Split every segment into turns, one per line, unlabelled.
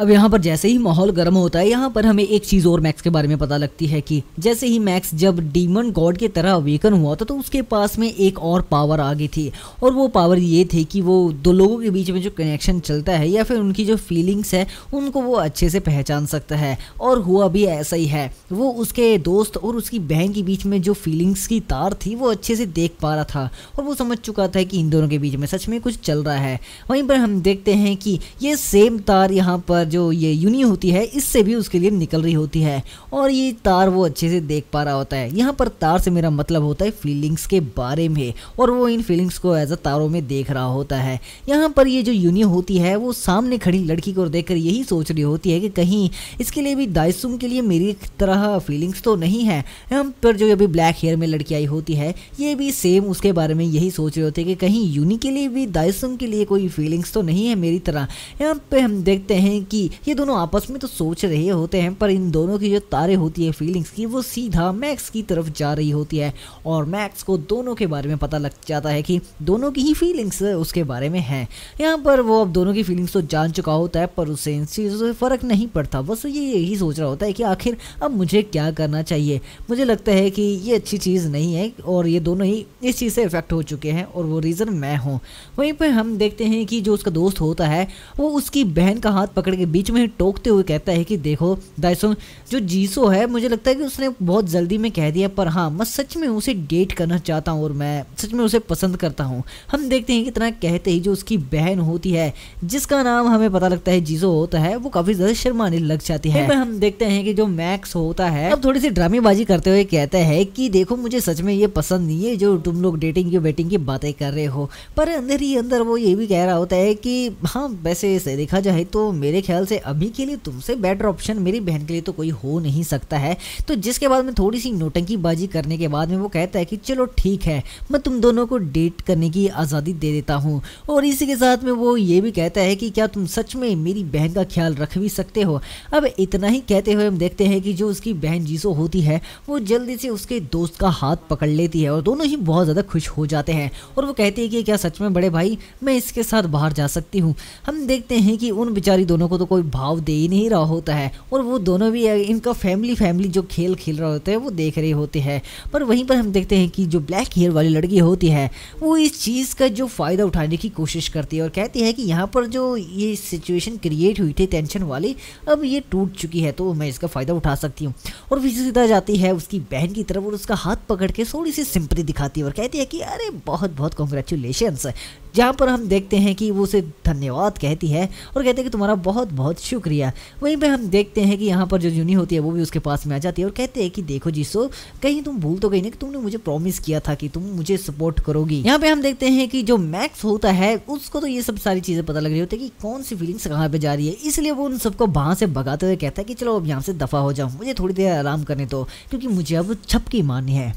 अब यहाँ पर जैसे ही माहौल गर्म होता है, यहाँ पर हमें एक चीज़ और मैक्स के बारे में पता लगती है कि जैसे ही मैक्स जब डीमन गॉड की तरह अवेकन हुआ था तो उसके पास में एक और पावर आ गई थी, और वो पावर ये थी कि वो दो लोगों के बीच में जो कनेक्शन चलता है या फिर उनकी जो फीलिंग्स है उनको वो अच्छे से पहचान सकता है। और हुआ भी ऐसा ही है, वो उसके दोस्त और उसकी बहन के बीच में जो फीलिंग्स की तार थी वो अच्छे से देख पा रहा था, और वो समझ चुका था कि इन दोनों के बीच में सच में कुछ चल रहा है। वहीं पर हम देखते हैं कि ये सेम तार यहाँ पर जो ये यूनी होती है इससे भी उसके लिए निकल रही होती है, और ये तार वो अच्छे से देख पा रहा होता है। यहाँ पर तार से मेरा मतलब होता है फीलिंग्स के बारे में, और वो इन फीलिंग्स को एज अ तारों में देख रहा होता है। यहाँ पर ये जो यूनी होती है वो सामने खड़ी लड़की को देखकर यही सोच रही होती है कि कहीं इसके लिए भी दाइसुम के लिए मेरी तरह फीलिंग्स तो नहीं है। यहाँ पर जो अभी ब्लैक हेयर में लड़की आई होती है ये भी सेम उसके बारे में यही सोच रही होती है कि कहीं यूनी के लिए भी दाइसुम के लिए कोई फीलिंग्स तो नहीं है मेरी तरह। यहाँ पे हम देखते हैं कि ये दोनों आपस में तो सोच रहे होते हैं, पर इन दोनों की जो तारे होती है फीलिंग्स की वो सीधा मैक्स की तरफ जा रही होती है, और मैक्स को दोनों के बारे में पता लग जाता है कि दोनों की ही फीलिंग्स उसके बारे में हैं। यहाँ पर वो अब दोनों की फीलिंग्स तो जान चुका होता है, पर उससे इन चीज़ों से फ़र्क नहीं पड़ता। बस ये यही सोच रहा होता है कि आखिर अब मुझे क्या करना चाहिए। मुझे लगता है कि ये अच्छी चीज़ नहीं है, और ये दोनों ही इस चीज़ से इफेक्ट हो चुके हैं, और वो रीज़न मैं हूँ। वहीं पर हम देखते हैं कि जो उसका दोस्त होता है वो उसकी बहन का हाथ पकड़ के बीच में टोकते हुए कहता है कि देखो दाइसुम, जो जीसो है मुझे लगता है कि उसने बहुत जल्दी में कह दिया, पर हाँ मैं सच में उसे डेट करना चाहता हूँ और मैं सच में उसे पसंद करता हूँ। हम देखते हैं कि इतना कहते ही जो उसकी बहन होती है जिसका नाम हमें पता लगता है जीसो होता है वो काफ़ी ज़्यादा शर्माने लग जाती है। हम देखते हैं कि जो मैक्स होता है अब थोड़ी सी ड्रामेबाजी करते हुए कहता है कि देखो मुझे सच में ये पसंद नहीं है जो तुम लोग डेटिंग की वेटिंग की बातें कर रहे हो, पर अंदर ही अंदर वो ये भी कह रहा होता है कि हाँ वैसे इसे देखा जाए तो मेरे ख्याल से अभी के लिए तुमसे बेटर ऑप्शन मेरी बहन के लिए तो कोई हो नहीं सकता है। तो जिसके बाद में थोड़ी सी नोटंकीबाजी करने के बाद में वो कहता है कि चलो ठीक है, मैं तुम दोनों को डेट करने की आज़ादी दे देता हूँ। और इसी के साथ में वो ये भी कहता है कि क्या तुम सच में मेरी बहन का ख्याल रख भी सकते हो। अब इतना ही कहते हुए हम देखते हैं कि जो उसकी बहन जीसो होती है वो जल्दी से उसके दोस्त का हाथ पकड़ लेती है, और दोनों ही बहुत ज़्यादा खुश हो जाते हैं, और वो कहती है कि क्या सच में बड़े भाई मैं इसके साथ बाहर जा सकती हूँ। हम देखते हैं कि उन बेचारी दोनों को तो कोई भाव दे ही नहीं रहा होता है, और वो दोनों भी इनका फैमिली जो खेल खेल रहे होते हैं वो देख रहे होते हैं। पर वहीं पर हम देखते हैं कि जो ब्लैक हेयर वाली लड़की होती है वो इस चीज़ का जो फ़ायदा उठाने की कोशिश करती है, और कहती है कि यहाँ पर जो ये सिचुएशन क्रिएट हुई थी टेंशन वाली अब ये टूट चुकी है, तो मैं इसका फ़ायदा उठा सकती हूँ। और वो सीधा जाती है उसकी बहन की तरफ और उसका हाथ पकड़ के थोड़ी सी सिंपैथी दिखाती है और कहती है कि अरे बहुत बहुत कॉन्ग्रेचुलेशंस। जहाँ पर हम देखते हैं कि वो उसे धन्यवाद कहती है और कहते हैं कि तुम्हारा बहुत बहुत शुक्रिया। वहीं पे हम देखते हैं कि यहाँ पर जो यूनी होती है वो भी उसके पास में आ जाती है और कहते हैं कि देखो जीसो, कहीं तुम भूल तो गई ना कि तुमने मुझे प्रॉमिस किया था कि तुम मुझे सपोर्ट करोगी। यहाँ पे हम देखते हैं कि जो मैक्स होता है उसको तो ये सब सारी चीज़ें पता लग रही होती है कि कौन सी फीलिंग्स कहाँ पे जा रही है, इसलिए वो उन सबको वहाँ से भगाते हुए कहता है कि चलो अब यहाँ से दफ़ा हो जाओ, मुझे थोड़ी देर आराम करने दो क्योंकि मुझे अब झपकी मारनी है।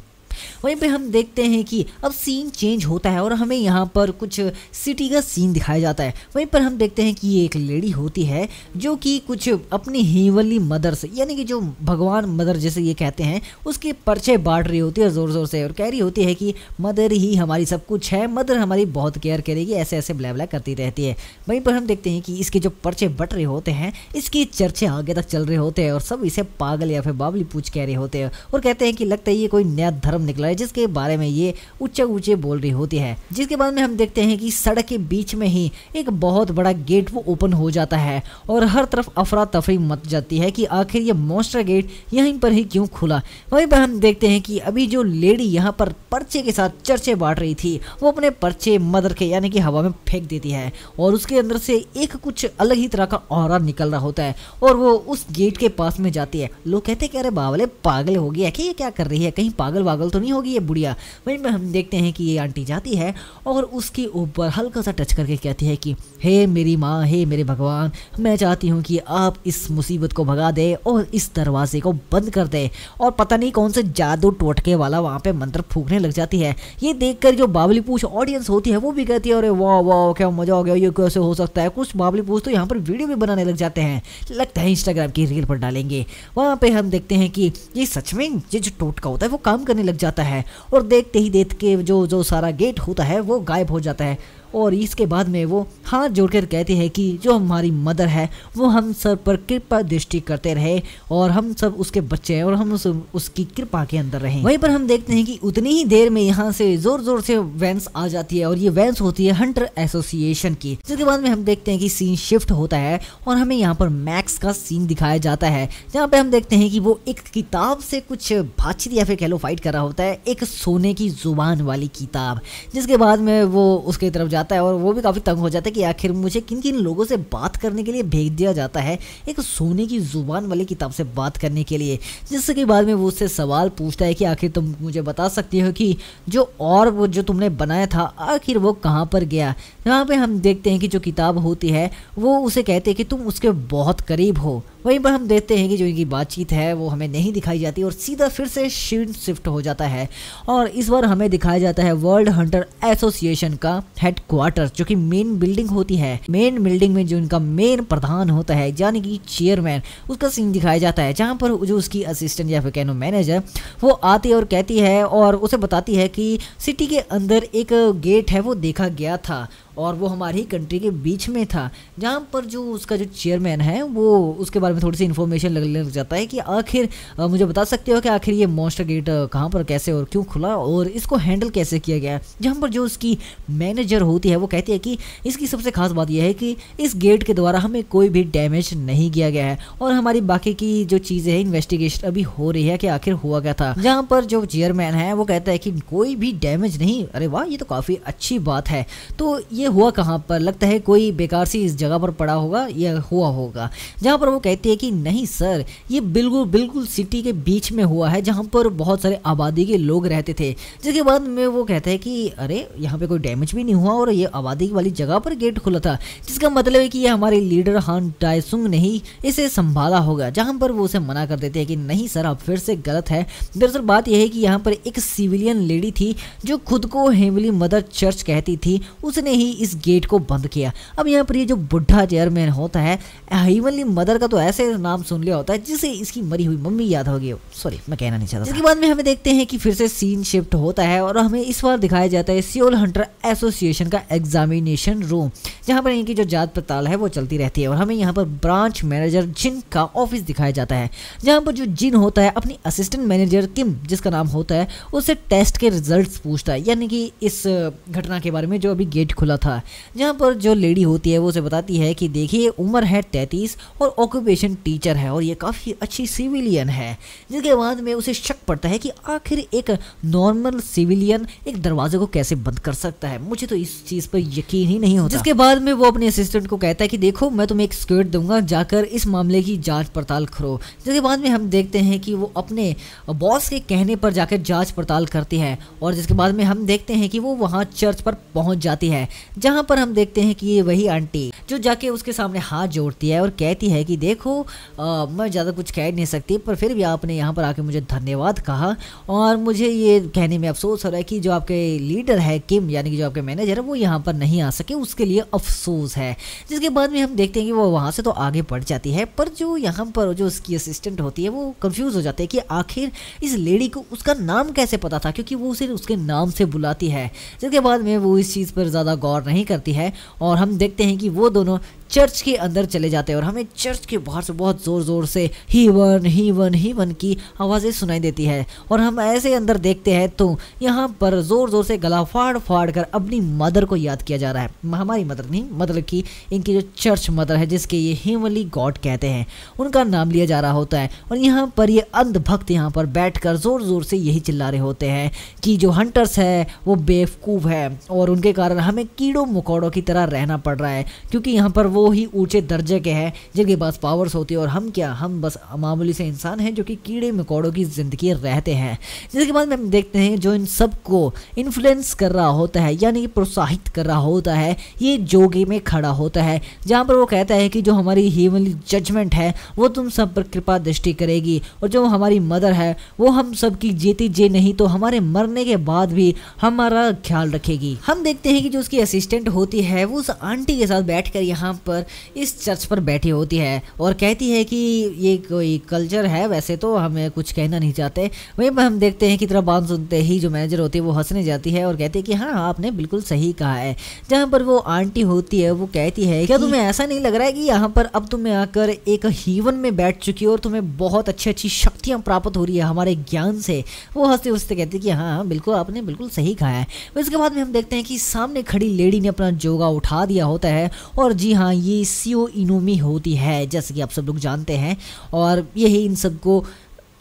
वहीं पे हम देखते हैं कि अब सीन चेंज होता है और हमें यहाँ पर कुछ सिटी का सीन दिखाया जाता है। वहीं पर हम देखते हैं कि ये एक लेडी होती है जो कि कुछ अपनी हेवनली मदर से, यानी कि जो भगवान मदर जैसे ये कहते हैं, उसके पर्चे बांट रही होती है ज़ोर ज़ोर से और कह रही होती है कि मदर ही हमारी सब कुछ है, मदर हमारी बहुत केयर करेगी, ऐसे ऐसे ब्ला ब्ला करती रहती है। वहीं पर हम देखते हैं कि इसके जो पर्चे बट रहे होते हैं इसकी चर्चे आगे तक चल रहे होते हैं और सब इसे पागल या फिर बावली पूछ कह रहे होते हैं और कहते हैं कि लगता है ये कोई नया धर्म निकला है जिसके बारे में ये ऊंचे ऊंचे बोल रही होती है। जिसके बाद में हम देखते हैं कि सड़क के बीच में ही एक बहुत बड़ा गेट वो ओपन हो जाता है और हर तरफ अफरा तफरी मच जाती है कि आखिर ये मॉन्स्टर गेट यहीं पर ही क्यों खुला। वहीं पर हम देखते हैं कि अभी जो लेडी यहाँ पर पर्चे के साथ चर्चे बांट रही थी वो अपने पर्चे मदर के यानी कि हवा में फेंक देती है और उसके अंदर से एक कुछ अलग ही तरह का ऑरा निकल रहा होता है और वो उस गेट के पास में जाती है। लोग कहते हैं कि अरे बावले पागल हो गया कि ये क्या कर रही है, कहीं पागल वागल तो नहीं होगी ये बुढ़िया। वहीं पर हम देखते हैं कि ये आंटी जाती है और उसके ऊपर हल्का सा टच करके कहती है कि हे मेरी माँ, हे मेरे भगवान, मैं चाहती हूँ कि आप इस मुसीबत को भगा दे और इस दरवाजे को बंद कर दे। और पता नहीं कौन से जादू टोटके वाला वहाँ पे मंत्र फूकने लग जाती है। ये देखकर जो बावली पूछ ऑडियंस होती है वो भी कहती है अरे वाह वाह क्या मजा हो गया, ये कैसे हो सकता है। कुछ बावली पूछ तो यहाँ पर वीडियो भी बनाने लग जाते हैं, लगता है इंस्टाग्राम की रील पर डालेंगे। वहाँ पे हम देखते हैं कि ये सच में ये जो टोटका होता है वो काम करने लग जाता है और देखते ही देख के जो सारा गेट होता है वो गायब हो जाता है और इसके बाद में वो हाथ जोड़कर कहती है कि जो हमारी मदर है वो हम सब पर कृपा दृष्टि करते रहे और हम सब उसके बच्चे हैं और हम उसकी कृपा के अंदर रहें। वहीं पर हम देखते हैं कि उतनी ही देर में यहाँ से जोर जोर से वैंस आ जाती है और ये वैंस होती है हंटर एसोसिएशन की। जिसके बाद में हम देखते हैं कि सीन शिफ्ट होता है और हमें यहाँ पर मैक्स का सीन दिखाया जाता है, जहाँ पे हम देखते हैं कि वो एक किताब से कुछ बातचीत या फिर कह लो फाइट कर रहा होता है, एक सोने की जुबान वाली किताब। जिसके बाद में वो उसके तरफ जाता है और वो भी काफी तंग हो जाता है कि आखिर मुझे किन किन लोगों से बात करने के लिए भेज दिया जाता है एक सोने की जुबान वाली किताब से बात करने के लिए। जिसके बाद में वो उससे सवाल पूछता है कि आखिर तुम मुझे बता सकती हो कि वो जो तुमने बनाया था आखिर वो कहाँ पर गया। यहाँ पे हम देखते हैं कि जो किताब होती है वो उसे कहते हैं कि तुम उसके बहुत करीब हो। वहीं पर हम देखते हैं कि जो इनकी बातचीत है वो हमें नहीं दिखाई जाती और सीधा फिर से शिफ्ट हो जाता है और इस बार हमें दिखाया जाता है वर्ल्ड हंटर एसोसिएशन का हेडक्वार्टर, जो कि मेन बिल्डिंग होती है। मेन बिल्डिंग में जो इनका मेन प्रधान होता है यानी कि चेयरमैन, उसका सीन दिखाया जाता है, जहाँ पर जो उसकी असिस्टेंट या फिर कहनो मैनेजर वो आती है और कहती है और उसे बताती है कि सिटी के अंदर एक गेट है वो देखा गया था और वो हमारी कंट्री के बीच में था, जहाँ पर जो उसका जो चेयरमैन है वो उसके बारे में थोड़ी सी इन्फॉर्मेशन लगने लग जाता है कि आखिर मुझे बता सकते हो कि आखिर ये मॉन्स्टर गेट कहाँ पर कैसे और क्यों खुला और इसको हैंडल कैसे किया गया। जहाँ पर जो उसकी मैनेजर होती है वो कहती है कि इसकी सबसे खास बात यह है कि इस गेट के द्वारा हमें कोई भी डैमेज नहीं किया गया है और हमारी बाकी की जो चीज़ें हैं इन्वेस्टिगेशन अभी हो रही है कि आखिर हुआ क्या था। जहाँ पर जो चेयरमैन है वो कहता है कि कोई भी डैमेज नहीं। अरे वाह, ये तो काफ़ी अच्छी बात है। तो ये हुआ कहाँ पर? लगता है कोई बेकार सी इस जगह पर पड़ा होगा या हुआ होगा। जहाँ पर वो कहती है कि नहीं सर, ये बिल्कुल बिल्कुल सिटी के बीच में हुआ है जहाँ पर बहुत सारे आबादी के लोग रहते थे। जिसके बाद में वो कहता है कि अरे यहाँ पे कोई डैमेज भी नहीं हुआ और ये आबादी वाली जगह पर गेट खुला था, जिसका मतलब है कि ये हमारे लीडर हान टाइसुंग ने ही इसे संभाला होगा। जहाँ पर वो उसे मना कर देते हैं कि नहीं सर, आप फिर से गलत है। दरअसल बात यह है कि यहाँ पर एक सिविलियन लेडी थी जो खुद को हेवली मदर चर्च कहती थी, उसने ही इस गेट को बंद किया। अब यहाँ पर ये जो बुढ़ा चेयरमैन होता है, हेवनली मदर का तो ऐसे नाम सुन लिया होता है जिसे इसकी मरी हुई मम्मी याद हो गई। सॉरी, मैं कहना नहीं चाहता। इसके बाद में हमें देखते हैं कि फिर से सीन शिफ्ट होता है और हमें इस बार दिखाया जाता है सियोल हंटर एसोसिएशन का एग्जामिनेशन रूम, जहाँ पर इनकी जो जांच पड़ताल है वो चलती रहती है और हमें यहाँ पर ब्रांच मैनेजर जिन का ऑफिस दिखाया जाता है, जहाँ पर जो जिन होता है अपनी असिस्टेंट मैनेजर किम, जिसका नाम होता है, उससे टेस्ट के रिजल्ट्स पूछता है, यानी कि इस घटना के बारे में जो अभी गेट खुला था। जहाँ पर जो लेडी होती है वो उसे बताती है कि देखिए उम्र है 33 और ऑक्यूपेशन टीचर है और ये काफ़ी अच्छी सिविलियन है। जिसके बाद में उसे शक पड़ता है कि आखिर एक नॉर्मल सिविलियन एक दरवाजे को कैसे बंद कर सकता है। मुझे तो इस चीज़ पर यकीन ही नहीं होता। जिसके बाद में वो अपने असिस्टेंट को कहता है कि देखो मैं तुम्हें एक स्क्वाड दूंगा, जाकर इस मामले की जांच पड़ताल करो। जिसके बाद में हम देखते हैं कि वो अपने बॉस के कहने पर जाकर जांच पड़ताल करती है और जिसके बाद में हम देखते हैं कि वो वहाँ चर्च पर पहुँच जाती है, जहाँ पर हम देखते हैं कि ये वही आंटी जो जाके उसके सामने हाथ जोड़ती है और कहती है कि देखो मैं ज़्यादा कुछ कह नहीं सकती, पर फिर भी आपने यहाँ पर आके मुझे धन्यवाद कहा और मुझे ये कहने में अफसोस हो रहा है कि जो आपके लीडर है किम, यानी कि जो आपके मैनेजर है, वो यहाँ पर नहीं आ सके, उसके लिए अफसोस है। जिसके बाद में हम देखते हैं कि वो वहाँ से तो आगे बढ़ जाती है, पर जो यहाँ पर जो उसकी असिस्टेंट होती है वो कंफ्यूज हो जाते हैं कि आखिर इस लेडी को उसका नाम कैसे पता था, क्योंकि वो उसे उसके नाम से बुलाती है। जिसके बाद में वो इस चीज़ पर ज़्यादा गौर नहीं करती है और हम देखते हैं कि वो दोनों चर्च के अंदर चले जाते हैं और हमें चर्च के बाहर से बहुत ज़ोर ज़ोर से ही वन की आवाज़ें सुनाई देती है और हम ऐसे अंदर देखते हैं तो यहाँ पर ज़ोर ज़ोर से गला फाड़ कर अपनी मदर को याद किया जा रहा है। हमारी मदर नहीं, मतलब कि इनकी जो चर्च मदर है, जिसके ये हेवनली गॉड कहते हैं, उनका नाम लिया जा रहा होता है। और यहाँ पर ये अंधभक्त यहाँ पर बैठकर ज़ोर ज़ोर से यही चिल्ला रहे होते हैं कि जो हंटर्स है वो बेवकूफ़ है और उनके कारण हमें कीड़ों मकोड़ों की तरह रहना पड़ रहा है, क्योंकि यहाँ पर वो ही ऊंचे दर्जे के हैं जिनके पास पावर्स होती है और हम क्या, हम बस मामूली से इंसान हैं जो कि कीड़े मकोड़ों की ज़िंदगी रहते हैं। जिसके बाद में हम देखते हैं जो इन सबको इन्फ्लुएंस कर रहा होता है, यानी कि प्रोत्साहित कर रहा होता है, ये जोगी में खड़ा होता है, जहाँ पर वो कहता है कि जो हमारी हेवनली जजमेंट है वो तुम सब पर कृपा दृष्टि करेगी और जो हमारी मदर है वो हम सब की जीती जे नहीं तो हमारे मरने के बाद भी हमारा ख्याल रखेगी। हम देखते हैं कि जो उसकी असिस्टेंट होती है वो उस आंटी के साथ बैठकर यहाँ पर इस चर्च पर बैठी होती है और कहती है कि ये कोई कल्चर है, वैसे तो हमें कुछ कहना नहीं चाहते। वहीं पर हम देखते हैं कि तरह बात सुनते ही जो मैनेजर होती है वो हंसने जाती है और कहती है कि हाँ आपने बिल्कुल सही कहा है। जहाँ पर वो आंटी होती है वो कहती है क्या तुम्हें ऐसा नहीं लग रहा है कि यहाँ पर अब तुम्हें आकर एक हीवन में बैठ चुकी हो और तुम्हें बहुत अच्छी अच्छी शक्तियाँ प्राप्त हो रही है हमारे ज्ञान से। वो हंसते हंसते कहती है कि हाँ बिल्कुल आपने बिल्कुल सही कहा है। उसके बाद में हम देखते हैं कि सामने खड़ी लेडी ने अपना जोगा उठा दिया होता है और जी हाँ ये सीओ इनोमी होती है जैसे कि आप सब लोग जानते हैं, और यही इन सबको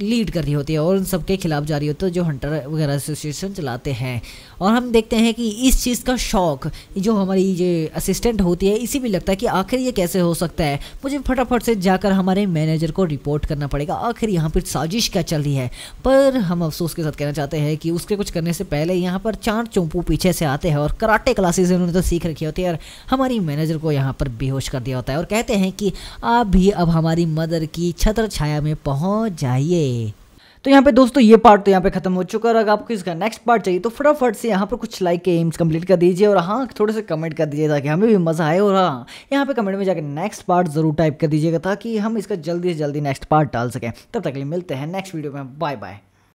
लीड कर रही होती है और उन सबके खिलाफ जा रही होती है जो हंटर वगैरह एसोसिएशन चलाते हैं। और हम देखते हैं कि इस चीज़ का शौक जो हमारी ये असिस्टेंट होती है इसी भी लगता है कि आखिर ये कैसे हो सकता है, मुझे फटाफट से जाकर हमारे मैनेजर को रिपोर्ट करना पड़ेगा, आखिर यहाँ पर साजिश क्या चल रही है। पर हम अफसोस के साथ कहना चाहते हैं कि उसके कुछ करने से पहले यहाँ पर 4 चोंपू पीछे से आते हैं और कराटे क्लासेस उन्होंने तो सीख रखी होती है और हमारी मैनेजर को यहाँ पर बेहोश कर दिया होता है और कहते हैं कि आप भी अब हमारी मदर की छत्र छाया में पहुँच जाइए। तो यहाँ पे दोस्तों ये पार्ट तो यहाँ पे खत्म हो चुका है। अगर आपको इसका नेक्स्ट पार्ट चाहिए तो फटाफट से यहाँ पर कुछ लाइक के एम्स कंप्लीट कर दीजिए और हाँ थोड़े से कमेंट कर दीजिए ताकि हमें भी मज़ा आए। और हाँ यहाँ पे कमेंट में जाकर नेक्स्ट पार्ट ज़रूर टाइप कर दीजिएगा ताकि हम इसका जल्दी से जल्दी नेक्स्ट पार्ट डाल सकें। तब तक के लिए मिलते हैं नेक्स्ट वीडियो में। Bye bye.